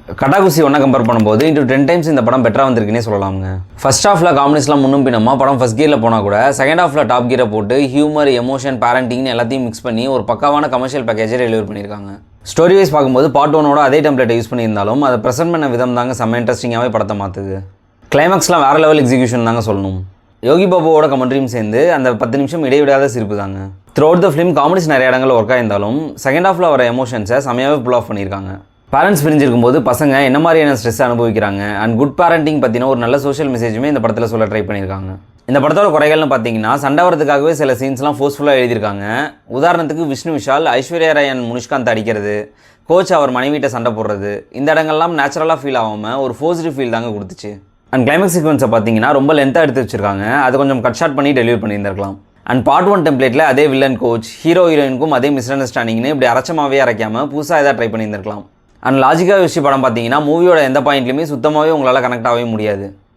கட்டாகுசி ஒன்றா கம்பேர் பண்ணும்போது into 10 times இந்த படம் பெட்டராக வந்திருக்குன்னே சொல்லலாமுங்க. ஃபர்ஸ்ட் ஹாஃபில் காமெடிஸ்லாம் முன்னும் பின்னமா படம் ஃபர்ஸ்ட் கியரில் போனால் கூட செகண்ட் ஹாஃபில் டாப் கியரை போட்டு ஹியூமர், எமோஷன், பேரண்டிங்னு எல்லாத்தையும் மிக்ஸ் பண்ணி ஒரு பக்காவான கமர்ஷியல் பேக்கேஜை டெலிவர் பண்ணியிருக்காங்க. ஸ்டோரி வைஸ் பார்க்கும்போது பார்ட் 1ஓட அதே டெம்ப்ளேட்டை யூஸ் பண்ணியிருந்தாலும் அதை ப்ரெசென்ட் பண்ண விதம் தாங்க செம்ம இன்ட்ரெஸ்டிங்காகவே படத்தை மாற்றுது. கிளைமேக்ஸ்லாம் வேறு லெவல் எக்ஸிக்யூஷன் தாங்க சொல்லணும். யோகி பாபுவோட கமெண்ட்ரியும் சேர்ந்து அந்த 10 நிமிஷம் இடைவிடாத சிரிப்பு தாங்க. Through out the film comedies நிறைய இடங்களில் ஒர்க் ஆயிருந்தாலும் செகண்ட் ஹாஃபில் வர எமோஷன்ஸை செமையாகவே புல் ஆஃப் பண்ணியிருக்காங்க. பேரண்ட்ஸ் பிரிஞ்சிருக்கும் போது பசங்க என்ன மாதிரியான ஸ்ட்ரெஸ் அனுபவிக்கிறாங்க அண்ட் குட் பேரண்டிங் பற்றின ஒரு நல்ல சோஷியல் மெசேஜுமே இந்த படத்தில் சொல்ல ட்ரை பண்ணியிருக்காங்க. இந்த படத்தோட குறைகள்னு பார்த்தீங்கன்னா சண்டை வரதுக்காகவே சில சீன்ஸ்லாம் ஃபோர்ஸ்ஃபுல்லாக எழுதியிருக்காங்க. உதாரணத்துக்கு விஷ்ணு விஷால் ஐஸ்வர்யா ராய் அண்ட் முனிஷ்காந்த் அடிக்கிறது, கோச் அவர் மனைவிட்ட சண்டை போடுறது, இந்த இடங்கள்லாம் நேச்சுரலாக ஃபீல் ஆகாமல் ஒரு ஃபோர்ஸ்டு ஃபீல் தாங்க கொடுத்துச்சு. அண்ட் கிளைமேக்ஸ் சீக்வன்ஸை பார்த்தீங்கன்னா ரொம்ப லென்த்தாக எடுத்து வச்சிருக்காங்க. அதை கொஞ்சம் கட் ஷார்ட் பண்ணி டெலிவரி பண்ணியிருந்திருக்கலாம். அண்ட் பார்ட் 1 டெம்ப்ளேட்டில் அதே வில்லன் கோச், ஹீரோ ஹீரோயினுக்கும் அதே மிஸ் அண்டர்ஸ்டாண்டிங்னு இப்படி அரைச்சமாகவே அரைக்காமல் புதுசாக எதாவது ட்ரை பண்ணியிருந்திருக்கலாம். அண்ட் லாஜிக்காக விஷயம் படம் பார்த்தீங்கன்னா மூவியோட எந்த பாயிண்ட்லையுமே சுத்தமாகவே உங்களால் கனெக்ட் ஆகவே முடியாது.